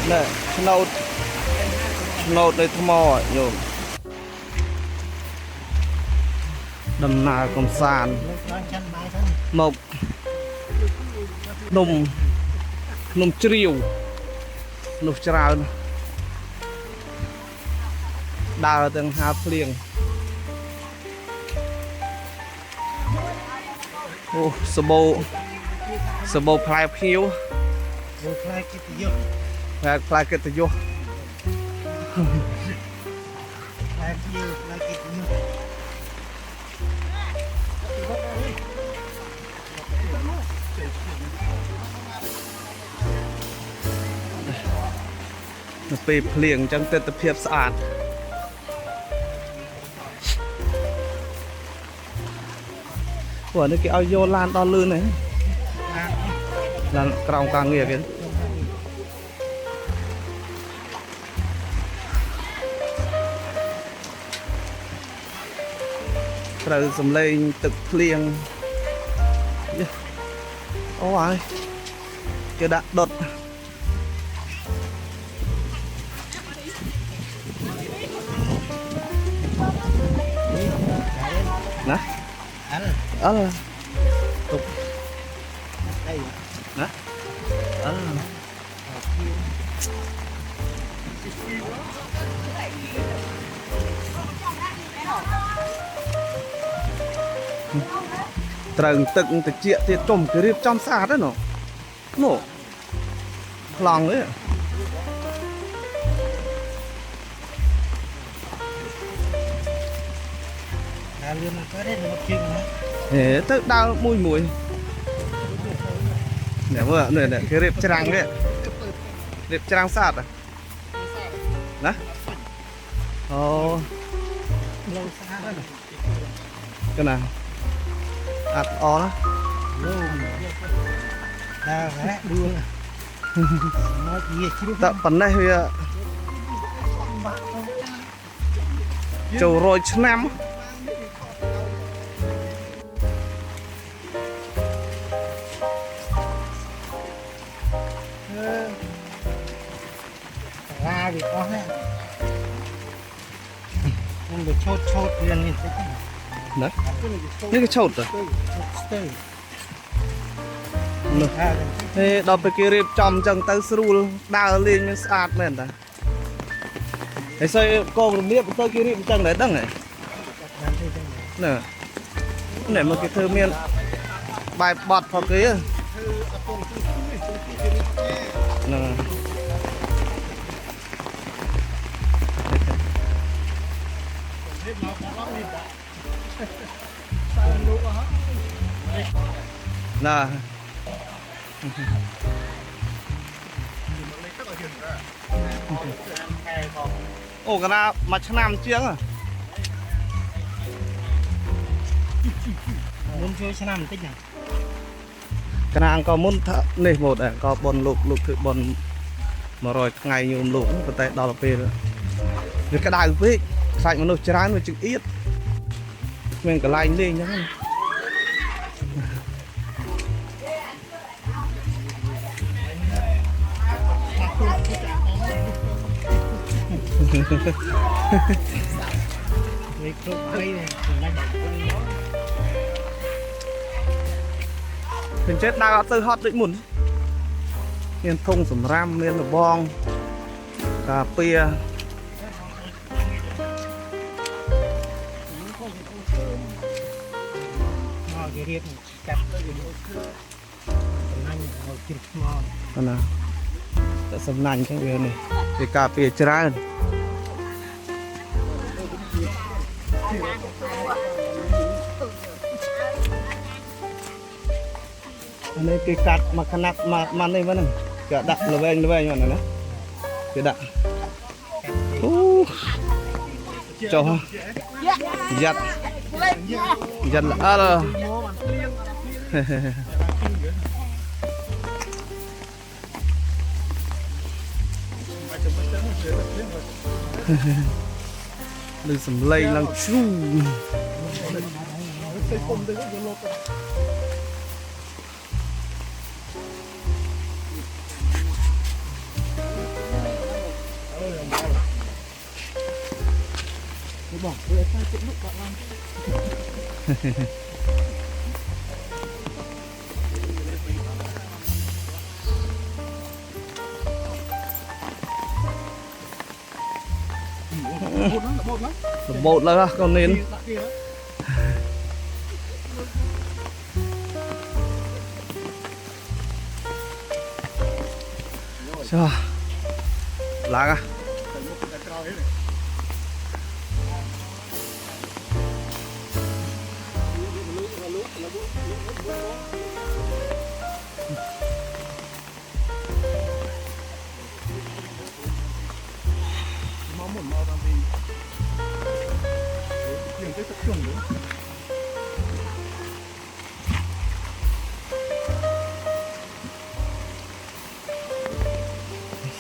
nè nâu nâu đây thô mò nhôm đầm nà cầm sàn một nôm nôm triều nôm trào đào từng hạt liền ô sờ bồ plai phiêu plai cái tự doไปเพลียงจังเตะเพียบสะอาดหัวนี่กี่เอาโยลานตอนลื่นเลยลานกรองกลางเงียบกันเราสำเร็จตึกเพลียงโอ้ยจะดักดดนะtục đây hả trần tận từ chuyện thì trồng cái riệp trong xa đó nổ lòng ấy thế tức đau mùi mùi nè vừa nè cái riệp trăng đấy riệp trăng sạt à đó ồ cái nào ạt ó đó tập phần này thì trầu rồi năm ra thì có đấy không được chốt liền nhìn thấy đấy như cái chốt rồi thế đọc cái kia riệp trong chân tới sưu đào lên như sạt lên ta thế xây cô riệp tới kia riệp chân đấy đằng này nè này một cái thư miên bài bọt vào cái nè nè ô cái nào mà chăn nam chiếng à muốn chơi chăn nam tích nhỉ cái nào có muốn này một à có bồn lục thử bồn mà rồi ngày nhiều lục có tay đo là về rồi vì cái đài với sạch mà nó chán với chữ ít mình cả lạnh lên nhá mình chết đang từ hot định mùn miền thông sầm ram miền là bong cà phê con nào đã sầm nành cái việc này thì cà phê chả đây cái cát mà khăn nát mà đây vẫn cả đặt là về như này nè cái đặt cho giật giật là Lưu sầm lây lăng chu. Bỏ lại tay cũng lúc bạn làm. Bột là con nên. Sao? Lá à?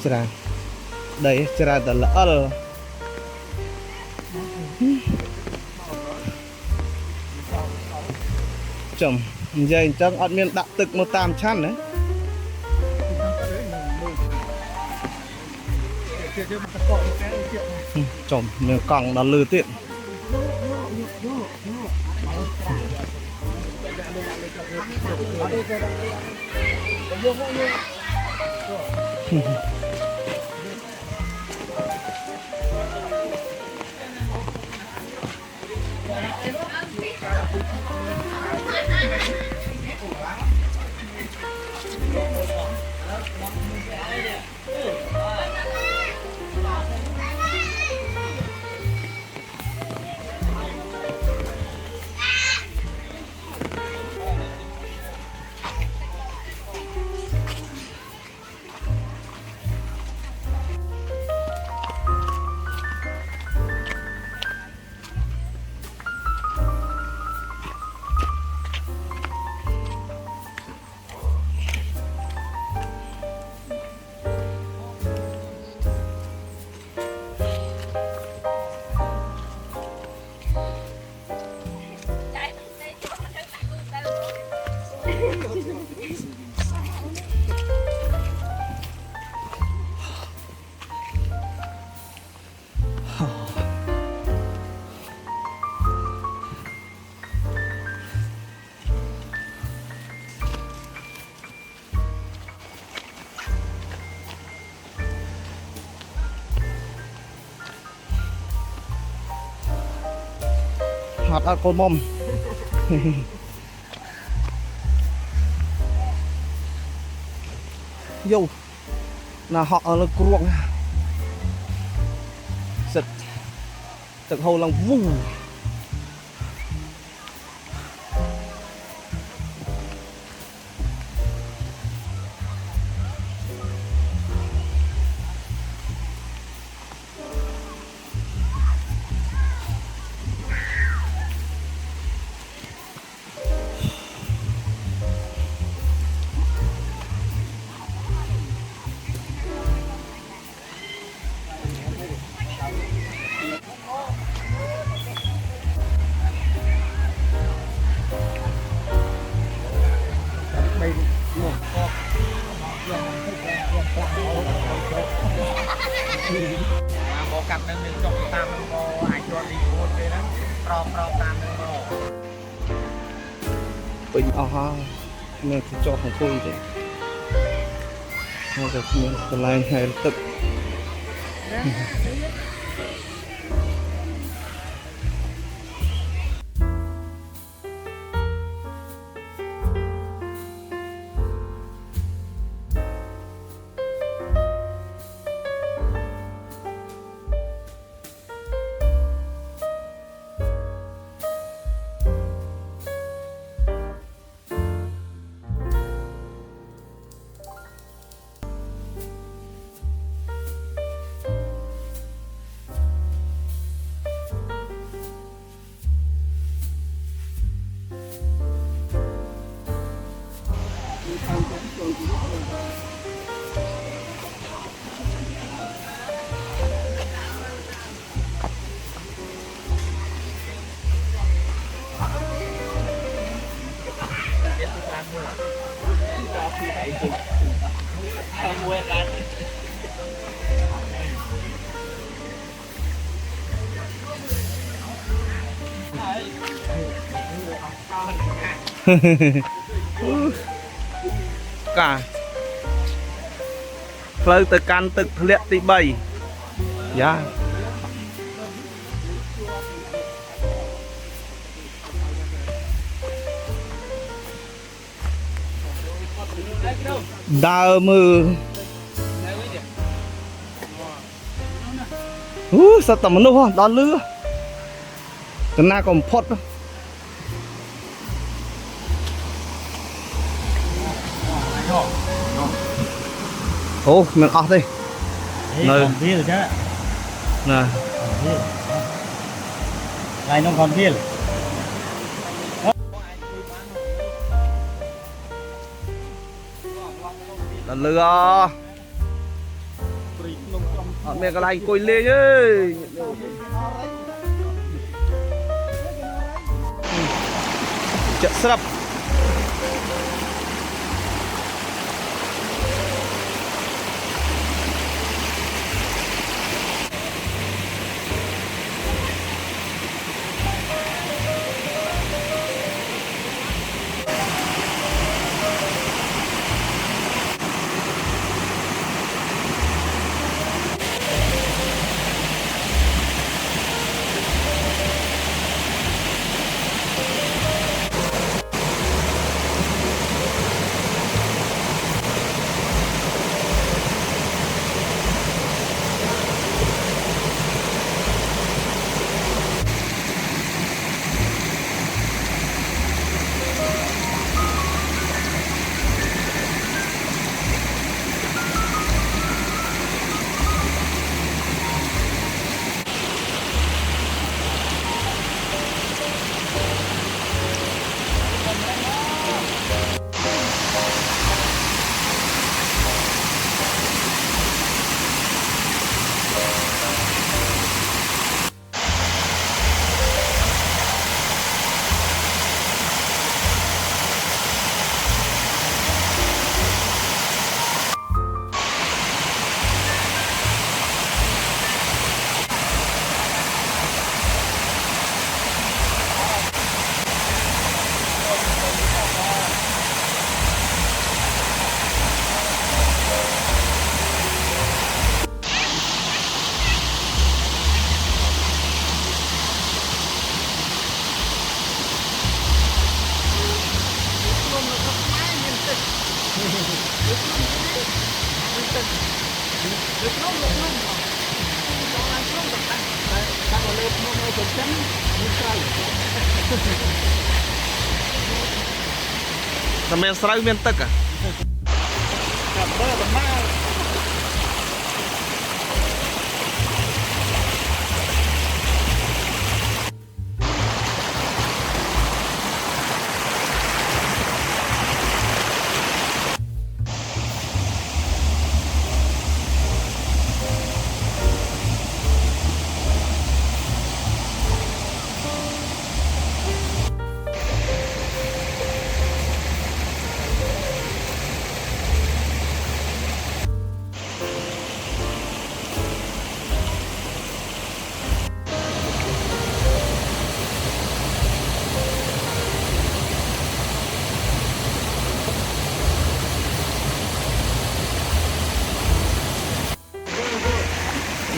Cerah. Đây cerah là ớt. Chồng dây chắc ọt miên đạp tực một tam chăn đấy. Chồng miếng còng nó lư tiện. Hạt ăn con mom. Yo, là họ là ruộng, giật, từng hầu lòng vù. Bò cặp nên mình chọn tam bò ai cho đi một cái đó pro tam bò Bình ha, mình thì cho không tôi đấy. Bây giờ mình còn lại hay tập. มวยกัน cả phơi từ can từ liệt tí bảy dạ đào mưa sao tầm nó không đón lứa cái na còn phốt đâu ô mình ọt đi nơi biết rồi chứ nè này nó còn biết là lừa mẹ cái này coi lên chứ chợ sập Sampai serang mentek ah.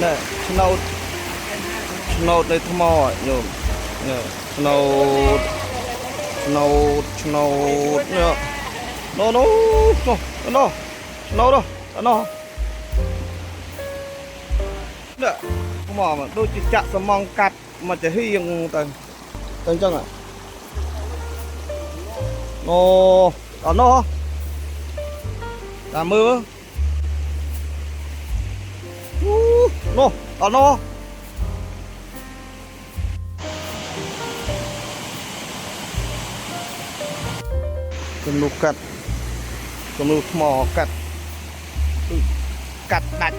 Nè, nâu đây thơm mò nhôm, nè, nâu nè, no đâu, nè, thơm mò mà đôi chỉ chặt sầm mong cắt mà chỉ hiền tầng chân à, no, làm mưa. No. Cầm lục cắt, cầm lục mò cắt đạch,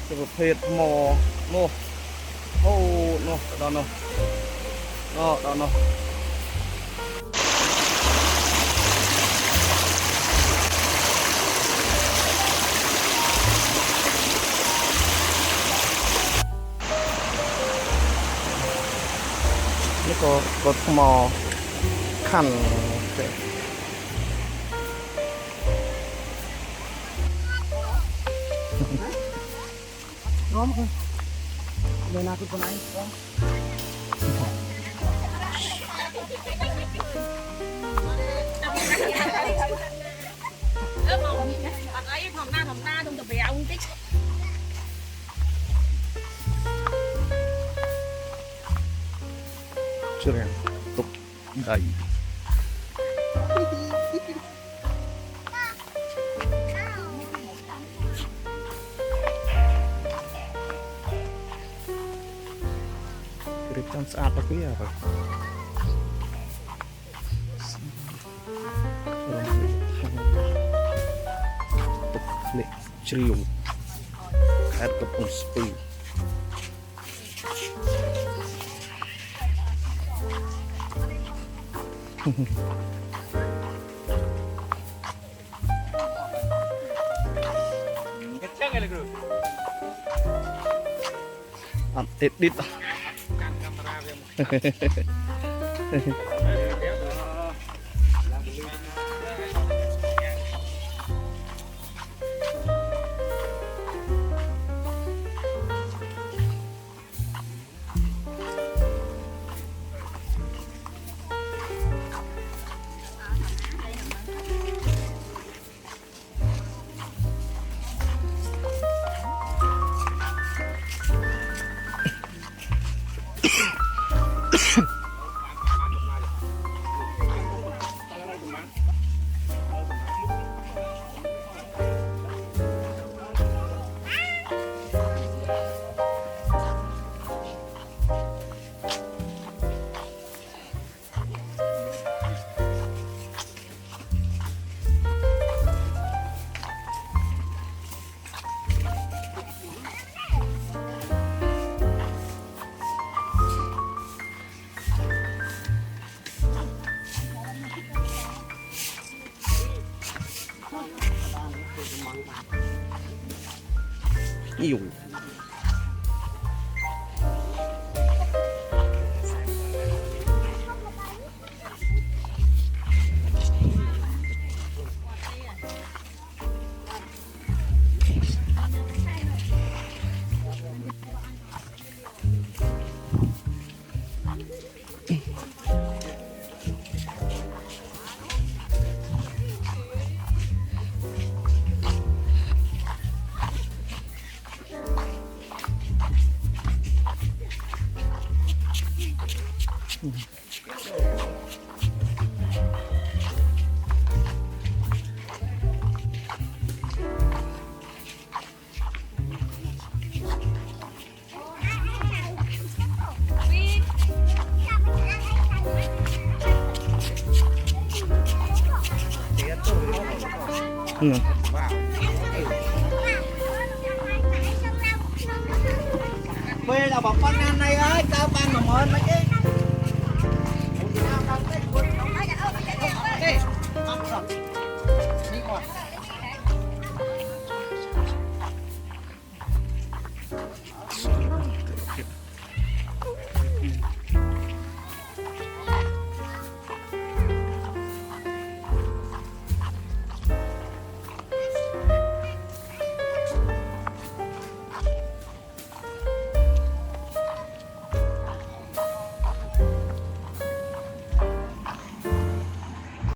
cái phết mò, đó. có mò khăn ngon không giờ nào tôi còn anh không ấy phòng na trong tập về ông tích chưa rèn tục đầy Rip trong saat apa ya Pak? Lek Ceriu Khát Kepung Spi keceng kali bro edit kan kamera yang Yêu Bây là bọc con ăn này ơi, cao ban mà mơn mấy cái. Đi, đi qua.